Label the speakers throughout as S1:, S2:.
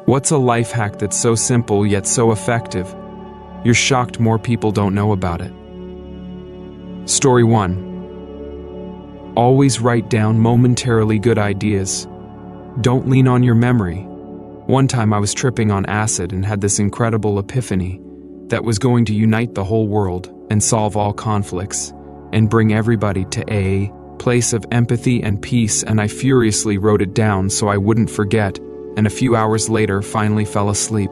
S1: What's a life hack that's so simple yet so effective? You're shocked more people don't know about it. Story 1. Always write down momentarily good ideas. Don't lean on your memory. One time I was tripping on acid and had this incredible epiphany that was going to unite the whole world and solve all conflicts and bring everybody to a place of empathy and peace, and I furiously wrote it down so I wouldn't forget, and a few hours later finally fell asleep.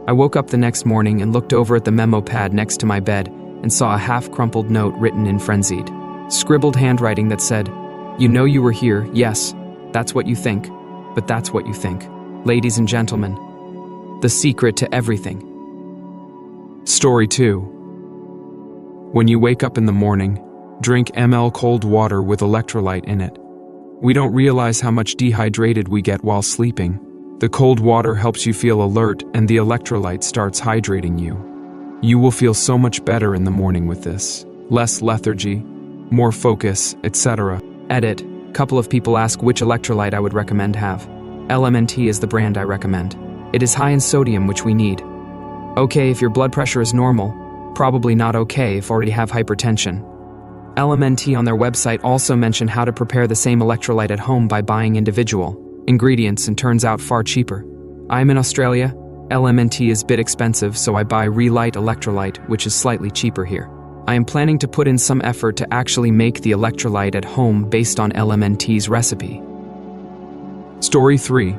S2: I woke up the next morning and looked over at the memo pad next to my bed and saw a half-crumpled note written in frenzied, scribbled handwriting that said, "You know you were here, yes, that's what you think, but that's what you think. Ladies and gentlemen, the secret to everything."
S1: Story 2. When you wake up in the morning, drink ml cold water with electrolyte in it. We don't realize how much dehydrated we get while sleeping. The cold water helps you feel alert and the electrolyte starts hydrating you. You will feel so much better in the morning with this. Less lethargy, more focus, etc.
S2: Edit. Couple of people ask which electrolyte I would recommend have. LMNT is the brand I recommend. It is high in sodium, which we need. Okay if your blood pressure is normal, probably not okay if already have hypertension. LMNT on their website also mention how to prepare the same electrolyte at home by buying individual ingredients and turns out far cheaper. I'm in Australia. LMNT is a bit expensive, so I buy Relight electrolyte, which is slightly cheaper here. I am planning to put in some effort to actually make the electrolyte at home based on LMNT's recipe.
S1: Story 3.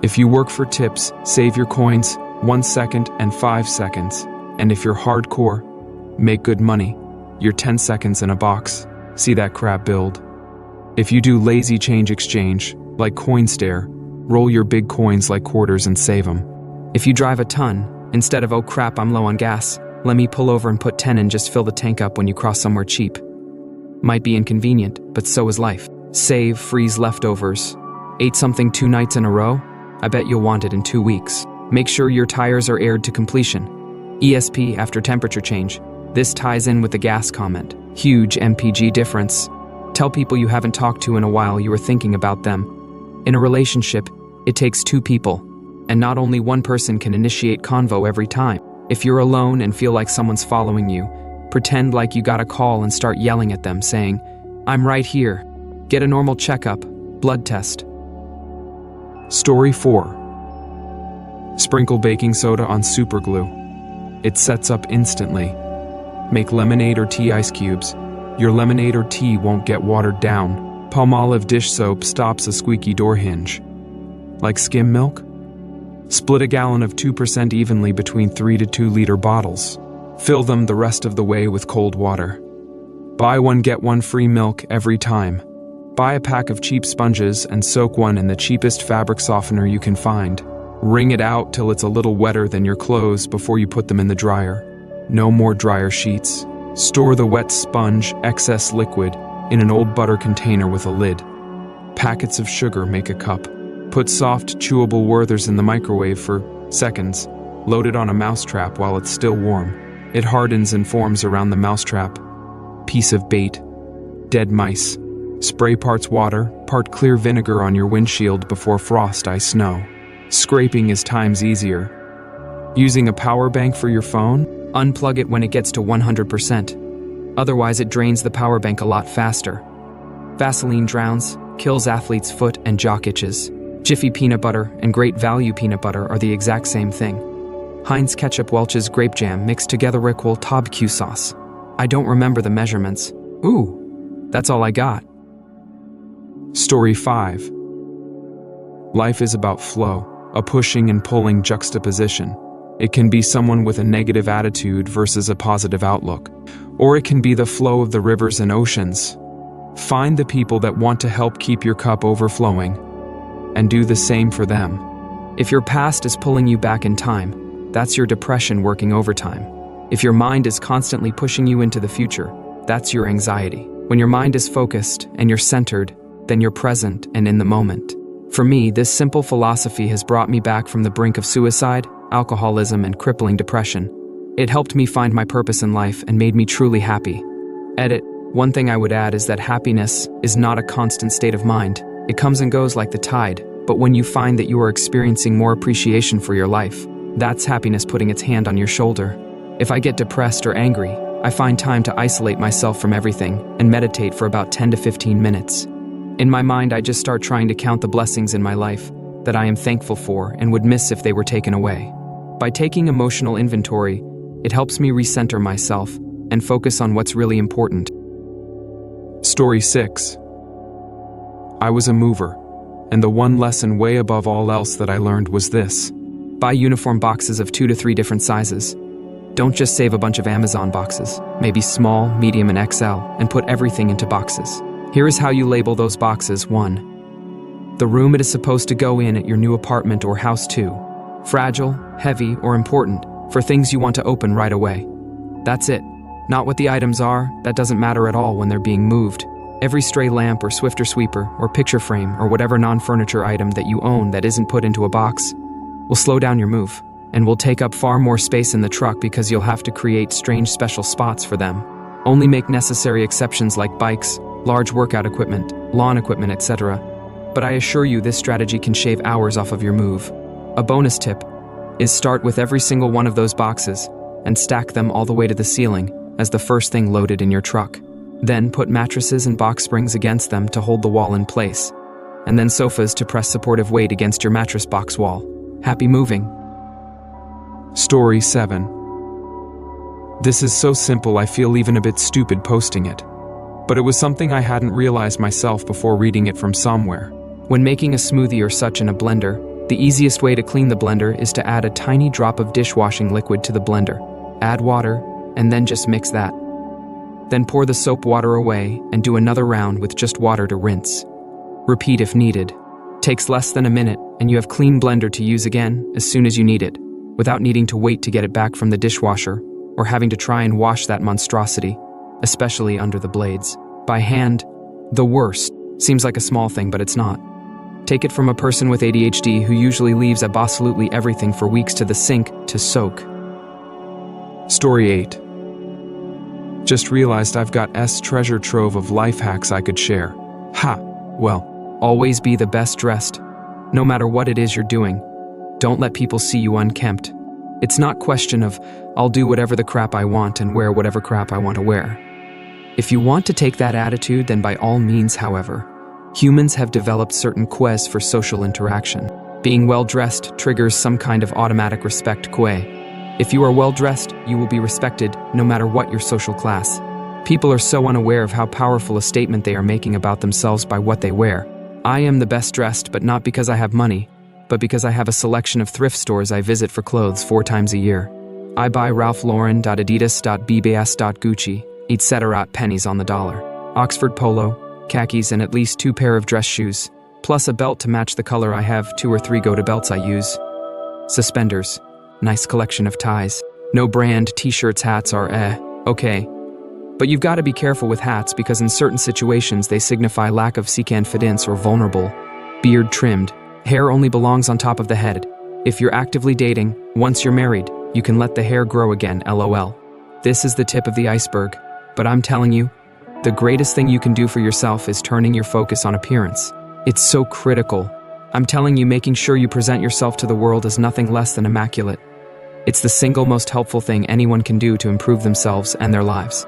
S1: If you work for tips, save your coins 1 second and 5 seconds. And if you're hardcore, make good money. You're 10 seconds in a box. See that crap build? If you do lazy change exchange, like Coinstare, roll your big coins like quarters and save them.
S2: If you drive a ton, instead of "oh crap, I'm low on gas, let me pull over and put 10 and just fill the tank up when you cross somewhere cheap." Might be inconvenient, but so is life. Save, freeze leftovers. Ate something 2 nights in a row? I bet you'll want it in 2 weeks. Make sure your tires are aired to completion. ESP after temperature change. This ties in with the gas comment. Huge MPG difference. Tell people you haven't talked to in a while you are thinking about them. In a relationship, it takes 2 people, and not only one person can initiate convo every time. If you're alone and feel like someone's following you, pretend like you got a call and start yelling at them saying, "I'm right here." Get a normal checkup, blood test.
S1: Story 4. Sprinkle baking soda on super glue. It sets up instantly. Make lemonade or tea ice cubes. Your lemonade or tea won't get watered down. Palmolive dish soap stops a squeaky door hinge. Like skim milk? Split a gallon of 2% evenly between 3 to 2 liter bottles. Fill them the rest of the way with cold water. Buy one get one free milk every time. Buy a pack of cheap sponges and soak one in the cheapest fabric softener you can find. Wring it out till it's a little wetter than your clothes before you put them in the dryer. No more dryer sheets. Store the wet sponge, excess liquid, in an old butter container with a lid. Packets of sugar make a cup. Put soft, chewable Werthers in the microwave for seconds. Load it on a mousetrap while it's still warm. It hardens and forms around the mousetrap. Piece of bait. Dead mice. Spray parts water, part clear vinegar on your windshield before frost ice snow. Scraping is times easier. Using a power bank for your phone?
S2: Unplug it when it gets to 100%. Otherwise it drains the power bank a lot faster. Vaseline drowns, kills athlete's foot and jock itches. Jiffy peanut butter and Great Value peanut butter are the exact same thing. Heinz ketchup, Welch's grape jam mixed together equal barbecue sauce. I don't remember the measurements. Ooh, that's all I got.
S1: Story 5. Life is about flow, a pushing and pulling juxtaposition. It can be someone with a negative attitude versus a positive outlook, or it can be the flow of the rivers and oceans. Find the people that want to help keep your cup overflowing, and do the same for them.
S2: If your past is pulling you back in time, that's your depression working overtime. If your mind is constantly pushing you into the future, that's your anxiety. When your mind is focused and you're centered, then you're present and in the moment. For me, this simple philosophy has brought me back from the brink of suicide, alcoholism, and crippling depression. It helped me find my purpose in life and made me truly happy. Edit. One thing I would add is that happiness is not a constant state of mind. It comes and goes like the tide. But when you find that you are experiencing more appreciation for your life, that's happiness putting its hand on your shoulder. If I get depressed or angry, I find time to isolate myself from everything and meditate for about 10 to 15 minutes. In my mind, I just start trying to count the blessings in my life that I am thankful for and would miss if they were taken away. By taking emotional inventory, it helps me recenter myself and focus on what's really important.
S1: Story 6. I was a mover, and the one lesson way above all else that I learned was this.
S2: Buy uniform boxes of 2 to 3 different sizes. Don't just save a bunch of Amazon boxes, maybe small, medium, and XL, and put everything into boxes. Here is how you label those boxes. 1. The room it is supposed to go in at your new apartment or house. 2. Fragile, heavy, or important, for things you want to open right away. That's it. Not what the items are, that doesn't matter at all when they're being moved. Every stray lamp or Swiffer sweeper or picture frame or whatever non-furniture item that you own that isn't put into a box will slow down your move and will take up far more space in the truck because you'll have to create strange special spots for them. Only make necessary exceptions like bikes, large workout equipment, lawn equipment, etc. But I assure you this strategy can shave hours off of your move. A bonus tip is start with every single one of those boxes and stack them all the way to the ceiling as the first thing loaded in your truck. Then put mattresses and box springs against them to hold the wall in place, and then sofas to press supportive weight against your mattress box wall. Happy moving.
S1: Story 7. This is so simple I feel even a bit stupid posting it. But it was something I hadn't realized myself before reading it from somewhere.
S2: When making a smoothie or such in a blender, the easiest way to clean the blender is to add a tiny drop of dishwashing liquid to the blender. Add water, and then just mix that. Then pour the soap water away and do another round with just water to rinse. Repeat if needed. Takes less than a minute, and you have clean blender to use again as soon as you need it, without needing to wait to get it back from the dishwasher or having to try and wash that monstrosity, especially under the blades, by hand. The worst. Seems like a small thing, but it's not. Take it from a person with ADHD who usually leaves absolutely everything for weeks to the sink to soak.
S1: Story 8. Just realized I've got S treasure trove of life hacks I could share. Ha! Well,
S2: always be the best dressed. No matter what it is you're doing, don't let people see you unkempt. It's not question of, I'll do whatever the crap I want and wear whatever crap I want to wear. If you want to take that attitude, then by all means, however, humans have developed certain queues for social interaction. Being well-dressed triggers some kind of automatic respect queue. If you are well-dressed, you will be respected no matter what your social class. People are so unaware of how powerful a statement they are making about themselves by what they wear. I am the best dressed, but not because I have money, but because I have a selection of thrift stores I visit for clothes 4 times a year. I buy Ralph Lauren, Adidas, BBS, Gucci, etc. at pennies on the dollar. Oxford polo, khakis, and at least 2 pair of dress shoes, plus a belt to match the color I have. 2 or 3 go-to belts I use. Suspenders. Nice collection of ties. No brand t-shirts, hats are okay. But you've got to be careful with hats because in certain situations they signify lack of confidence or vulnerable. Beard trimmed. Hair only belongs on top of the head. If you're actively dating, once you're married, you can let the hair grow again, lol. This is the tip of the iceberg, but I'm telling you, the greatest thing you can do for yourself is turning your focus on appearance. It's so critical. I'm telling you, making sure you present yourself to the world as nothing less than immaculate. It's the single most helpful thing anyone can do to improve themselves and their lives.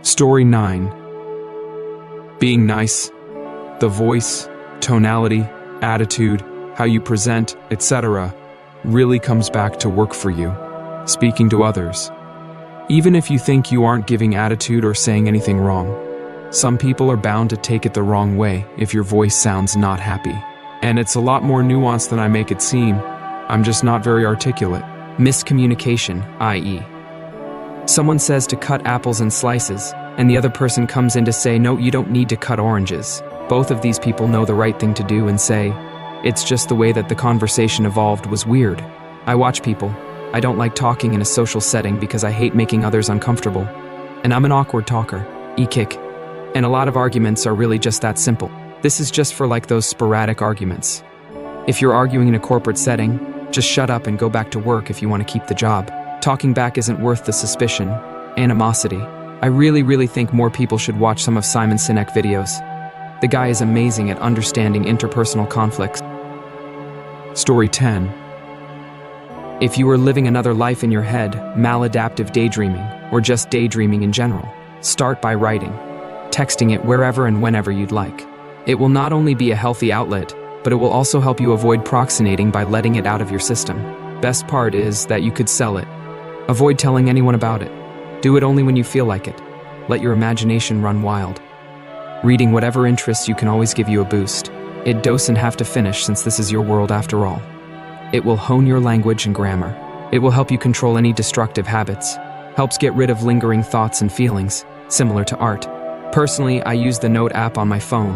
S1: Story 9. Being nice. The voice, tonality, attitude, how you present, etc. really comes back to work for you. Speaking to others. Even if you think you aren't giving attitude or saying anything wrong, some people are bound to take it the wrong way if your voice sounds not happy. And it's a lot more nuanced than I make it seem. I'm just not very articulate.
S2: Miscommunication, i.e. someone says to cut apples in slices, and the other person comes in to say, no, you don't need to cut oranges. Both of these people know the right thing to do and say, it's just the way that the conversation evolved was weird. I watch people. I don't like talking in a social setting because I hate making others uncomfortable. And I'm an awkward talker. E-kick. And a lot of arguments are really just that simple. This is just for like those sporadic arguments. If you're arguing in a corporate setting, just shut up and go back to work if you want to keep the job. Talking back isn't worth the suspicion, animosity. I really think more people should watch some of Simon Sinek videos. The guy is amazing at understanding interpersonal conflicts.
S1: Story 10.
S2: If you are living another life in your head, maladaptive daydreaming, or just daydreaming in general, start by writing, texting it wherever and whenever you'd like. It will not only be a healthy outlet, but it will also help you avoid procrastinating by letting it out of your system. Best part is that you could sell it. Avoid telling anyone about it. Do it only when you feel like it. Let your imagination run wild. Reading whatever interests you can always give you a boost. It doesn't have to finish since this is your world after all. It will hone your language and grammar. It will help you control any destructive habits. Helps get rid of lingering thoughts and feelings, similar to art. Personally, I use the Note app on my phone.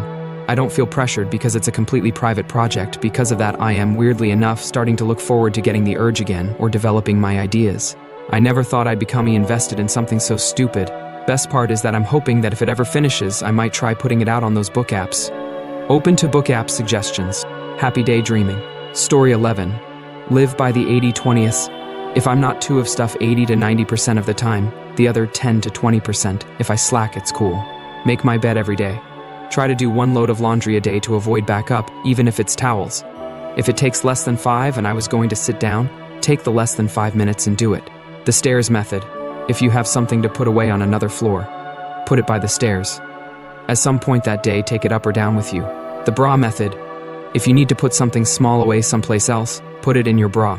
S2: I don't feel pressured because it's a completely private project. Because of that, I am, weirdly enough, starting to look forward to getting the urge again or developing my ideas. I never thought I'd become invested in something so stupid. Best part is that I'm hoping that if it ever finishes, I might try putting it out on those book apps. Open to book app suggestions. Happy daydreaming. Story 11. Live by the 80-20s. If I'm not too of stuff 80 to 90% of the time, the other 10 to 20%. If I slack, it's cool. Make my bed every day. Try to do 1 load of laundry a day to avoid backup, even if it's towels. If it takes less than 5 and I was going to sit down, take the less than 5 minutes and do it. The stairs method. If you have something to put away on another floor, put it by the stairs. At some point that day, take it up or down with you. The bra method. If you need to put something small away someplace else, put it in your bra.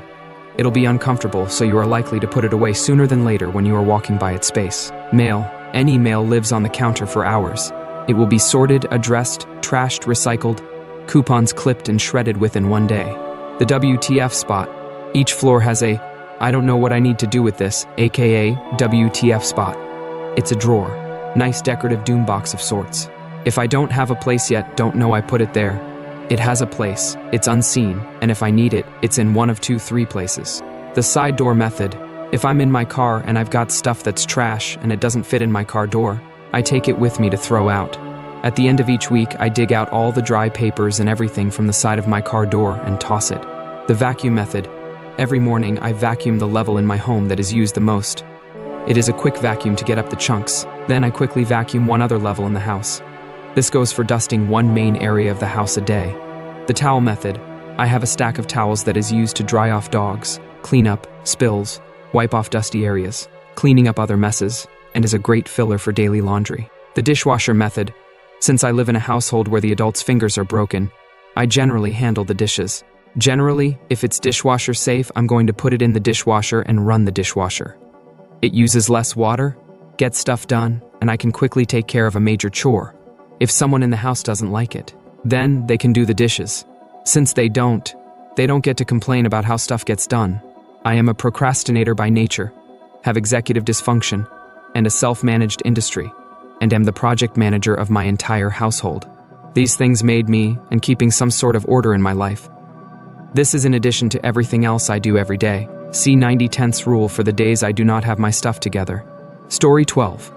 S2: It'll be uncomfortable, so you are likely to put it away sooner than later when you are walking by its space. Mail. Any mail lives on the counter for hours. It will be sorted, addressed, trashed, recycled, coupons clipped and shredded within 1 day. The WTF spot. Each floor has a I don't know what I need to do with this, aka WTF spot. It's a drawer. Nice decorative doom box of sorts. If I don't have a place yet, don't know I put it there. It has a place, it's unseen, and if I need it, it's in 1 of 2, 3 places. The side door method. If I'm in my car and I've got stuff that's trash and it doesn't fit in my car door, I take it with me to throw out. At the end of each week, I dig out all the dry papers and everything from the side of my car door and toss it. The vacuum method. Every morning, I vacuum the level in my home that is used the most. It is a quick vacuum to get up the chunks. Then I quickly vacuum 1 other level in the house. This goes for dusting 1 main area of the house a day. The towel method. I have a stack of towels that is used to dry off dogs, clean up spills, wipe off dusty areas, cleaning up other messes, and is a great filler for daily laundry. The dishwasher method. Since I live in a household where the adults' fingers are broken, I generally handle the dishes. Generally, if it's dishwasher safe, I'm going to put it in the dishwasher and run the dishwasher. It uses less water, gets stuff done, and I can quickly take care of a major chore. If someone in the house doesn't like it, then they can do the dishes. Since they don't get to complain about how stuff gets done. I am a procrastinator by nature, have executive dysfunction, and a self-managed industry, and am the project manager of my entire household. These things made me, and keeping some sort of order in my life. This is in addition to everything else I do every day. See 90/10 rule for the days I do not have my stuff together. Story 12.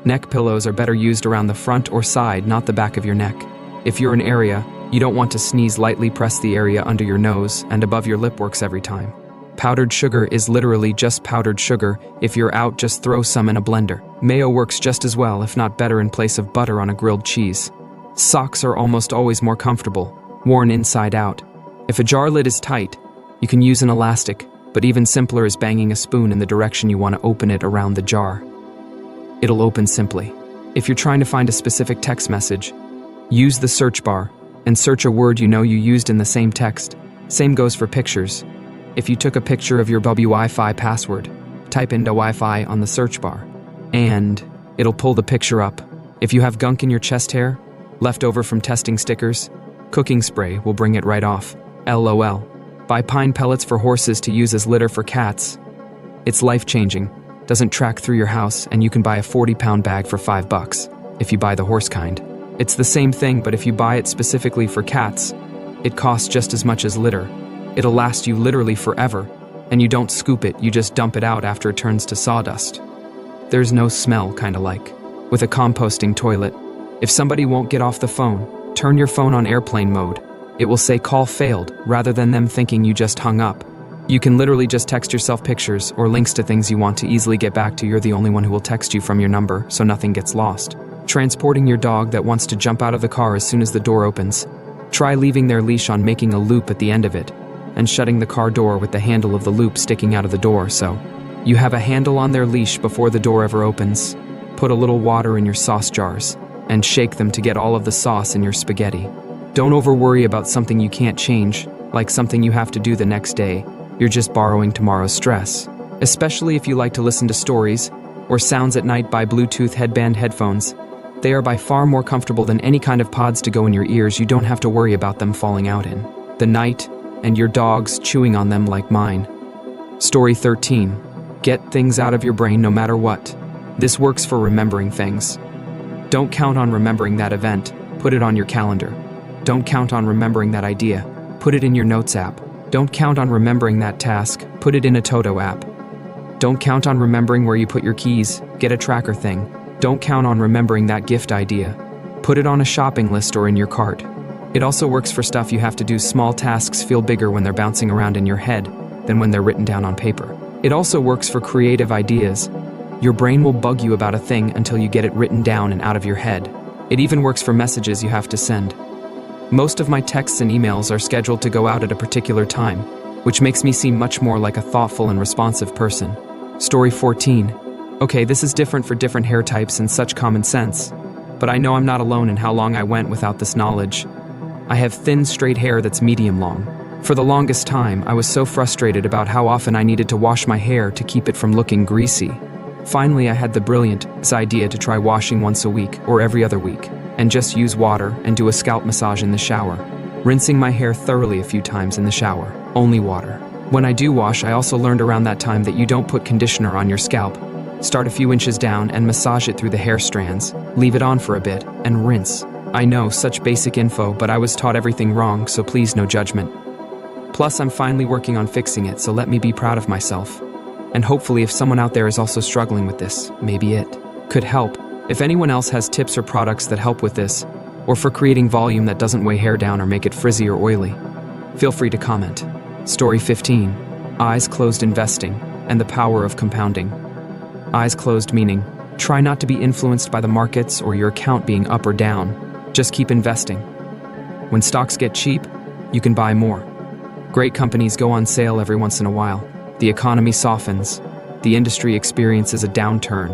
S2: Neck pillows are better used around the front or side, not the back of your neck. If you're in area, you don't want to sneeze, lightly press the area under your nose and above your lip works every time. Powdered sugar is literally just powdered sugar. If you're out, just throw some in a blender. Mayo works just as well, if not better, in place of butter on a grilled cheese. Socks are almost always more comfortable, worn inside out. If a jar lid is tight, you can use an elastic, but even simpler is banging a spoon in the direction you want to open it around the jar. It'll open simply. If you're trying to find a specific text message, use the search bar and search a word you know you used in the same text. Same goes for pictures. If you took a picture of your Wi-Fi password, type in Wi-Fi on the search bar, and it'll pull the picture up. If you have gunk in your chest hair, left over from testing stickers, cooking spray will bring it right off. LOL. Buy pine pellets for horses to use as litter for cats. It's life-changing, doesn't track through your house, and you can buy a 40-pound bag for $5 if you buy the horse kind. It's the same thing, but if you buy it specifically for cats, it costs just as much as litter. It'll last you literally forever, and you don't scoop it, you just dump it out after it turns to sawdust. There's no smell, kinda like. With a composting toilet, if somebody won't get off the phone, turn your phone on airplane mode. It will say call failed, rather than them thinking you just hung up. You can literally just text yourself pictures or links to things you want to easily get back to. You're the only one who will text you from your number, so nothing gets lost. Transporting your dog that wants to jump out of the car as soon as the door opens. Try leaving their leash on, making a loop at the end of it, and shutting the car door with the handle of the loop sticking out of the door so you have a handle on their leash before the door ever opens. Put a little water in your sauce jars and shake them to get all of the sauce in your spaghetti. Don't over-worry about something you can't change, like something you have to do the next day. You're just borrowing tomorrow's stress. Especially if you like to listen to stories or sounds at night by Bluetooth headband headphones. They are by far more comfortable than any kind of pods to go in your ears. You don't have to worry about them falling out in the night and your dogs chewing on them like mine. Story 13. Get things out of your brain no matter what. This works for remembering things. Don't count on remembering that event. Put it on your calendar. Don't count on remembering that idea. Put it in your notes app. Don't count on remembering that task. Put it in a Toto app. Don't count on remembering where you put your keys. Get a tracker thing. Don't count on remembering that gift idea. Put it on a shopping list or in your cart. It also works for stuff you have to do. Small tasks feel bigger when they're bouncing around in your head than when they're written down on paper. It also works for creative ideas. Your brain will bug you about a thing until you get it written down and out of your head. It even works for messages you have to send. Most of my texts and emails are scheduled to go out at a particular time, which makes me seem much more like a thoughtful and responsive person. Story 14. Okay, this is different for different hair types and such common sense, but I know I'm not alone in how long I went without this knowledge. I have thin, straight hair that's medium long. For the longest time, I was so frustrated about how often I needed to wash my hair to keep it from looking greasy. Finally, I had the brilliant idea to try washing once a week or every other week, and just use water and do a scalp massage in the shower, rinsing my hair thoroughly a few times in the shower, only water. When I do wash, I also learned around that time that you don't put conditioner on your scalp. Start a few inches down and massage it through the hair strands, leave it on for a bit, and rinse. I know, such basic info, but I was taught everything wrong, so please no judgment. Plus, I'm finally working on fixing it, so let me be proud of myself. And hopefully if someone out there is also struggling with this, maybe it could help. If anyone else has tips or products that help with this, or for creating volume that doesn't weigh hair down or make it frizzy or oily, feel free to comment. Story 15. Eyes closed investing and the power of compounding. Eyes closed meaning, try not to be influenced by the markets or your account being up or down. Just keep investing. When stocks get cheap, you can buy more. Great companies go on sale every once in a while. The economy softens. The industry experiences a downturn.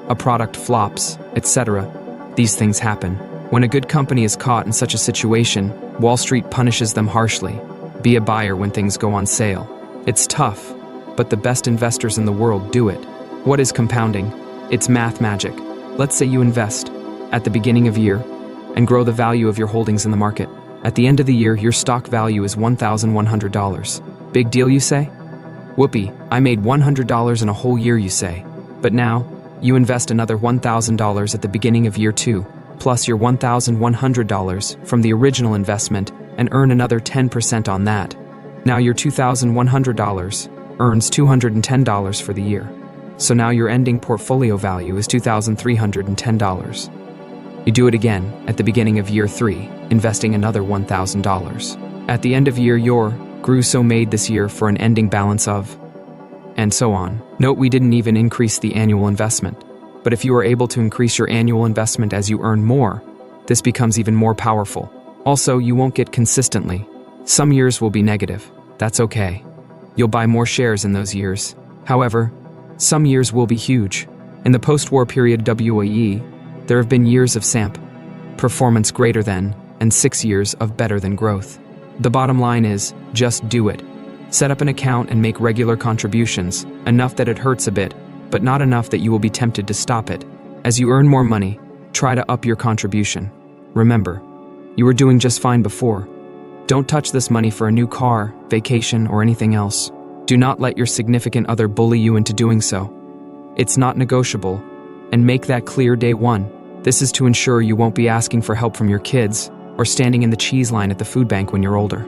S2: A product flops, etc. These things happen. When a good company is caught in such a situation, Wall Street punishes them harshly. Be a buyer when things go on sale. It's tough, but the best investors in the world do it. What is compounding? It's math magic. Let's say you invest at the beginning of year and grow the value of your holdings in the market. At the end of the year, your stock value is $1,100. Big deal, you say? Whoopee, I made $100 in a whole year, you say. But now, you invest another $1,000 at the beginning of year 2, plus your $1,100 from the original investment, and earn another 10% on that. Now your $2,100 earns $210 for the year. So now your ending portfolio value is $2,310. You do it again at the beginning of year 3, investing another $1,000. At the end of year, your grew so made this year for an ending balance of, and so on. Note we didn't even increase the annual investment. But if you are able to increase your annual investment as you earn more, this becomes even more powerful. Also, you won't get consistently. Some years will be negative. That's okay. You'll buy more shares in those years. However, some years will be huge. In the post-war period WAE, there have been years of SAMP, performance greater than, and 6 years of better than growth. The bottom line is, just do it. Set up an account and make regular contributions, enough that it hurts a bit, but not enough that you will be tempted to stop it. As you earn more money, try to up your contribution. Remember, you were doing just fine before. Don't touch this money for a new car, vacation, or anything else. Do not let your significant other bully you into doing so. It's not negotiable, and make that clear day one. This is to ensure you won't be asking for help from your kids or standing in the cheese line at the food bank when you're older.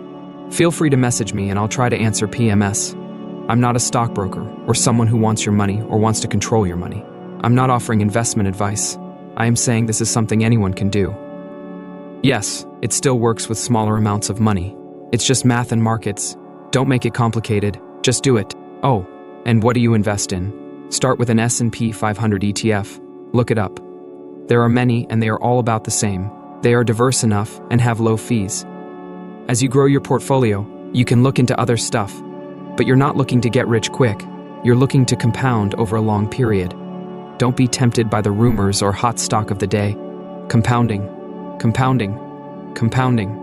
S2: Feel free to message me and I'll try to answer PMS. I'm not a stockbroker or someone who wants your money or wants to control your money. I'm not offering investment advice. I am saying this is something anyone can do. Yes, it still works with smaller amounts of money. It's just math and markets. Don't make it complicated. Just do it. Oh, and what do you invest in? Start with an S&P 500 ETF. Look it up. There are many, and they are all about the same. They are diverse enough and have low fees. As you grow your portfolio, you can look into other stuff, but you're not looking to get rich quick. You're looking to compound over a long period. Don't be tempted by the rumors or hot stock of the day. Compounding, compounding, compounding.